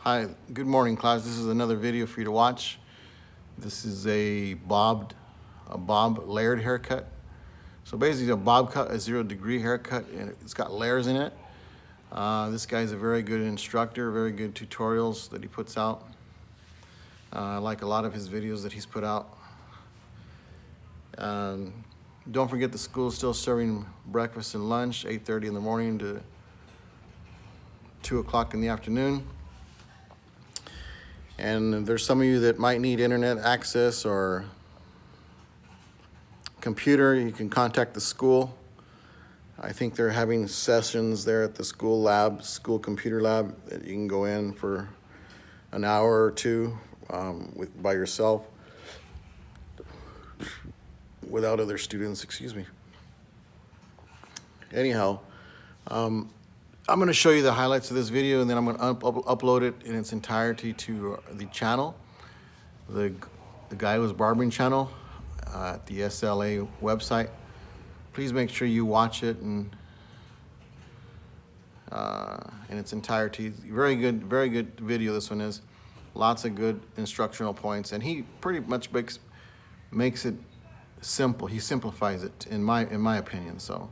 Hi, good morning, class. This is another video for you to watch. This is a bob layered haircut. So basically a bob cut, a 0-degree haircut, and it's got layers in it. This guy's a very good instructor, very good tutorials that he puts out. I like a lot of his videos that he's put out. Don't forget the school's still serving breakfast and lunch, 8:30 in the morning to 2 o'clock in the afternoon. And there's some of you that might need internet access or computer, you can contact the school. I think they're having sessions there at the school lab, school computer lab, that you can go in for an hour or two by yourself without other students, excuse me. Anyhow, I'm going to show you the highlights of this video, and then I'm going to upload it in its entirety to the channel, the Guy Who's Barbering channel at the SLA website. Please make sure you watch it in its entirety. Very good video this one is. Lots of good instructional points, and he pretty much makes it simple. He simplifies it in my opinion. So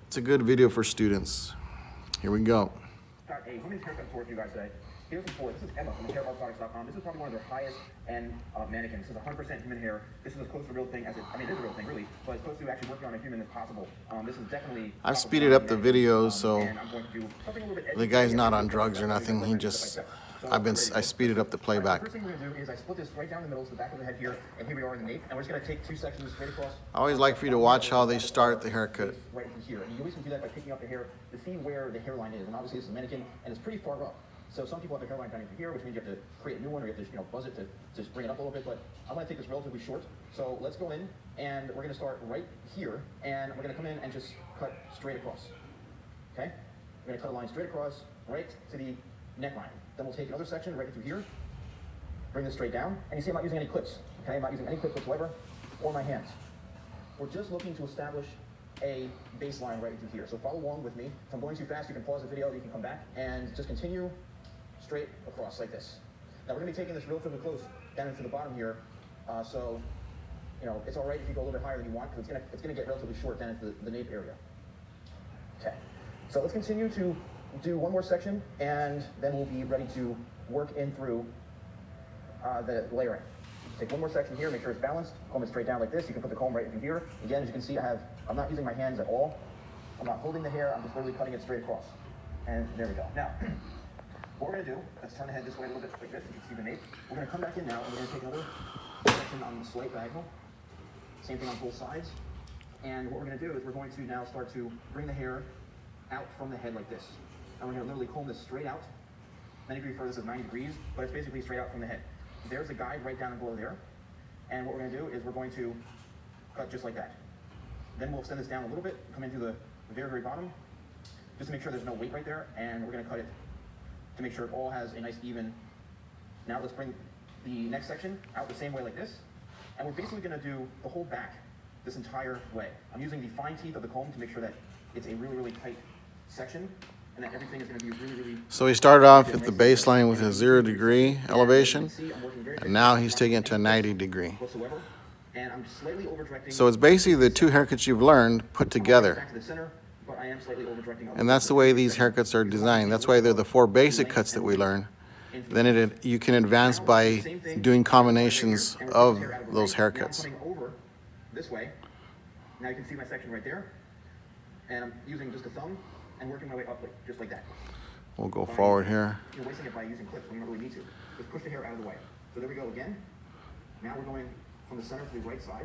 it's a good video for students. Here we go. Got a women's haircut tour for you guys today. Here's the tour. This is Emma from hairbarproducts.com. This is probably one of their highest end mannequins. This is 100% human hair. This is as close to the real thing as it, it is a real thing really, but as close to actually working on a human as possible. This is definitely... I've speeded up the videos, so the guy's not on drugs or nothing. He just, I speeded up the playback. First thing we're going to do is I split this right down the middle to the back of the head here, and here we are in the nape, and we're just going to take two sections straight across. I always like for you to watch how they start the haircut. Right from here, and you always can do that by picking up the hair to see where the hairline is, and obviously this is a mannequin, and it's pretty far up. So some people have their hairline down into here, which means you have to create a new one, or you have to buzz it to just bring it up a little bit, but I'm going to take this relatively short. So let's go in, and we're going to start right here, and we're going to come in and just cut straight across. Okay? We're going to cut a line straight across, right to the neckline. Then we'll take another section right through here, bring this straight down, and you see I'm not using any clips. Okay? I'm not using any clips whatsoever, or my hands. We're just looking to establish a baseline right through here. So follow along with me. If I'm going too fast, you can pause the video, you can come back, and just continue straight across like this. Now we're going to be taking this relatively close down into the bottom here, so you know it's all right if you go a little bit higher than you want, because it's going to get relatively short down into the nape area. Okay, so let's continue to do one more section, and then we'll be ready to work in through the layering. Take one more section here, make sure it's balanced, comb it straight down like this. You can put the comb right in here. Again, as you can see, I'm not using my hands at all. I'm not holding the hair, I'm just literally cutting it straight across. And there we go. Now, what we're going to do, let's turn the head this way a little bit like this, you can see the nape. We're going to come back in now, and we're going to take another section on the slight diagonal. Same thing on both sides. And what we're going to do is we're going to now start to bring the hair out from the head like this. And we're going to literally comb this straight out. Many of you refer to this as 90 degrees, but it's basically straight out from the head. There's the guide right down below there. And what we're going to do is we're going to cut just like that. Then we'll extend this down a little bit, come into the very bottom, just to make sure there's no weight right there, and we're going to cut it to make sure it all has a nice even. Now let's bring the next section out the same way like this, and we're basically going to do the whole back this entire way. I'm using the fine teeth of the comb to make sure that it's a really tight section, and that everything is going to be really... So he started off at the baseline with a 0-degree elevation, and now he's taking it to a 90-degree. So it's basically the two haircuts you've learned put together. And that's the way these haircuts are designed. That's why they're the 4 basic cuts that we learn. Then you can advance by doing combinations of those haircuts. This way. Now you can see my section right there. And I'm using just a thumb and working my way up just like that. We'll go forward here. You're wasting it by using clips when you don't really need to. Just push the hair out of the way. So there we go again. Now we're going from the center to the right side.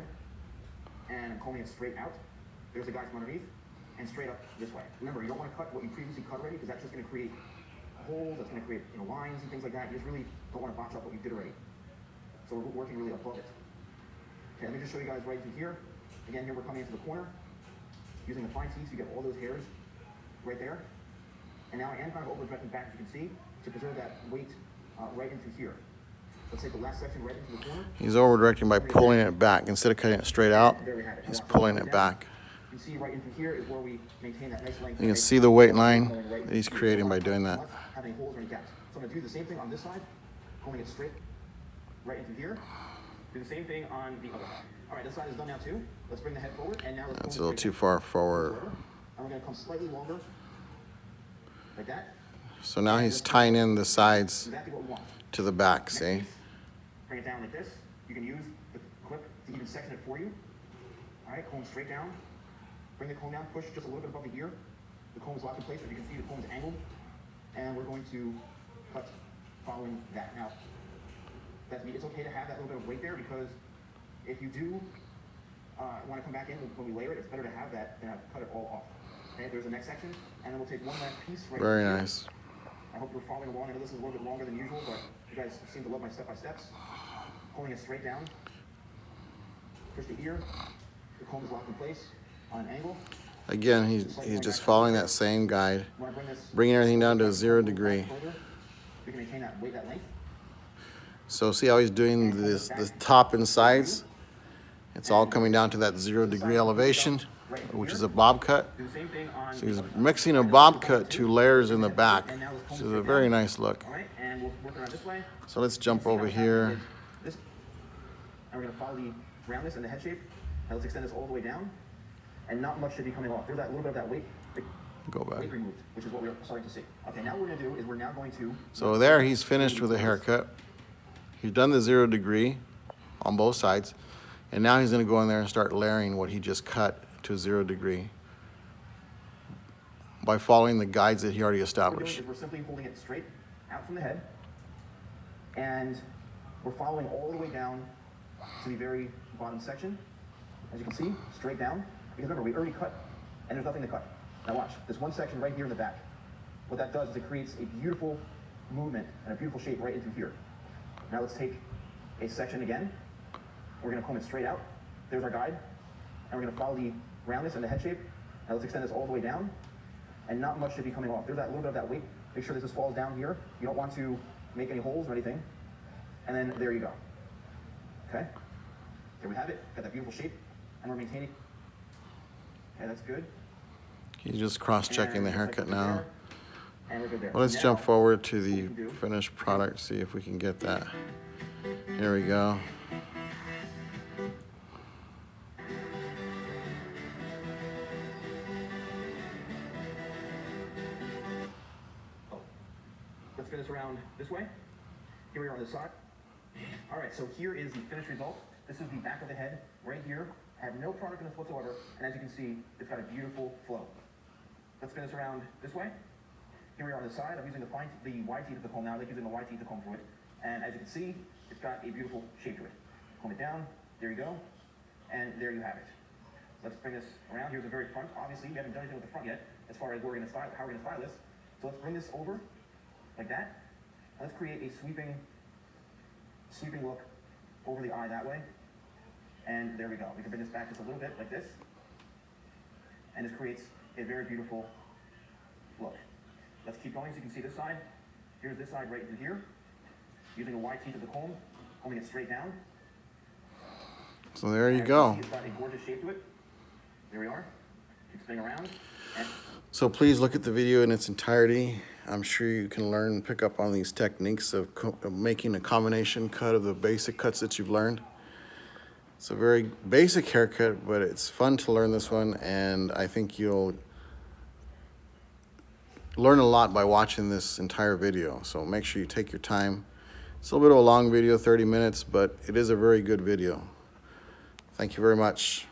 And I'm combing it straight out. There's the guide from underneath. And straight up this way. Remember, you don't want to cut what you previously cut already, because that's just going to create holes, that's going to create lines and things like that. You just really don't want to botch up what you did already. So we're working really above it. Okay, let me just show you guys right through here. Again, here we're coming into the corner. Using the fine teeth, you get all those hairs right there. And now I am kind of over-directing back, as you can see, to preserve that weight right into here. Let's take the last section right into the corner. He's over-directing by pulling it back. Instead of cutting it straight out, he's pulling it back. You can see right into here is where we maintain that nice length. You can see the weight line that he's creating by doing that. Having holes or any gaps. So I'm gonna do the same thing on this side, combing it straight right into here. Do the same thing on the other side. All right, this side is done now too. Let's bring the head forward, and now let's That's a comb it little straight too far forward. down. And we're gonna come slightly longer, like that. So now he's tying in the sides Exactly what we want. to the back, Next see? piece, bring it down like this. You can use the clip to even section it for you. All right, comb straight down. Bring the comb down, push just a little bit above the ear. The comb is locked in place, as you can see the comb is angled. And we're going to cut following that. Now, it's okay to have that little bit of weight there, because if you do want to come back in when we layer it, it's better to have that than have cut it all off. Okay, there's the next section, and then we'll take one last piece right Very here. nice. I hope you're following along. I know this is a little bit longer than usual, but you guys seem to love my step-by-steps. Pulling it straight down. Push the ear. The comb is locked in place on an angle. Again, he's just following that same guide, When I bring this bringing everything down to 0 degree. further, we can maintain that weight, that length. So see how he's doing this, the top and sides? It's all coming down to that 0 degree elevation, which is a bob cut. Do the same thing on So he's the other side. mixing a bob cut to layers in the back, And now let's comb which it is a straight very down. nice look. All right, and we'll work around this way. So let's jump See how over it's here. happening is this, and we're gonna follow the roundness and the head shape. Now let's extend this all the way down, and not much should be coming off. There's that little bit of that weight, Go back. weight removed, which is what we're starting to see. Okay, now what we're gonna do is we're now going to. So there he's finished with the haircut. He's done the 0 degree on both sides. And now he's gonna go in there and start layering what he just cut to 0 degree by following the guides that he already What we're doing established. is we're simply holding it straight out from the head, and we're following all the way down to the very bottom section. As you can see, straight down. Because remember, we already cut, and there's nothing to cut. Now watch, this one section right here in the back. What that does is it creates a beautiful movement and a beautiful shape right into here. Now let's take a section again. We're gonna comb it straight out. There's our guide. And we're gonna follow the roundness and the head shape. Now let's extend this all the way down. And not much should be coming off. There's that little bit of that weight. Make sure this falls down here. You don't want to make any holes or anything. And then there you go. Okay? Here we have it. Got that beautiful shape. And we're maintaining. Okay, that's good. He's just cross-checking the And just like haircut we did now. there, and we're good there. Well, let's Now, jump forward to what we the can do- finished product, see if we can get that. Here we go. Oh. Let's spin this around this way. Here we are on this side. All right, so here is the finished result. This is the back of the head right here. I have no product in this whatsoever, and as you can see, it's got a beautiful flow. Let's spin this around this way. Here we are on the side. I'm using the wide teeth of the comb now. I like using the wide teeth to comb through it. And as you can see, it's got a beautiful shape to it. Comb it down. There you go. And there you have it. Let's bring this around. Here's the very front. Obviously, we haven't done anything with the front yet, as far as how we're going to style this. So let's bring this over like that. Let's create a sweeping look over the eye that way. And there we go. We can bring this back just a little bit like this. And this creates a very beautiful look. Let's keep going so you can see this side. Here's this side right into here. Using the wide teeth of the comb, combing it straight down. So there you And go. It's got a gorgeous shape to it. There we are. Keep spinning around. And So please look at the video in its entirety. I'm sure you can learn and pick up on these techniques of making a combination cut of the basic cuts that you've learned. It's a very basic haircut, but it's fun to learn this one, and I think you'll learn a lot by watching this entire video. So make sure you take your time. It's a little bit of a long video, 30 minutes, but it is a very good video. Thank you very much.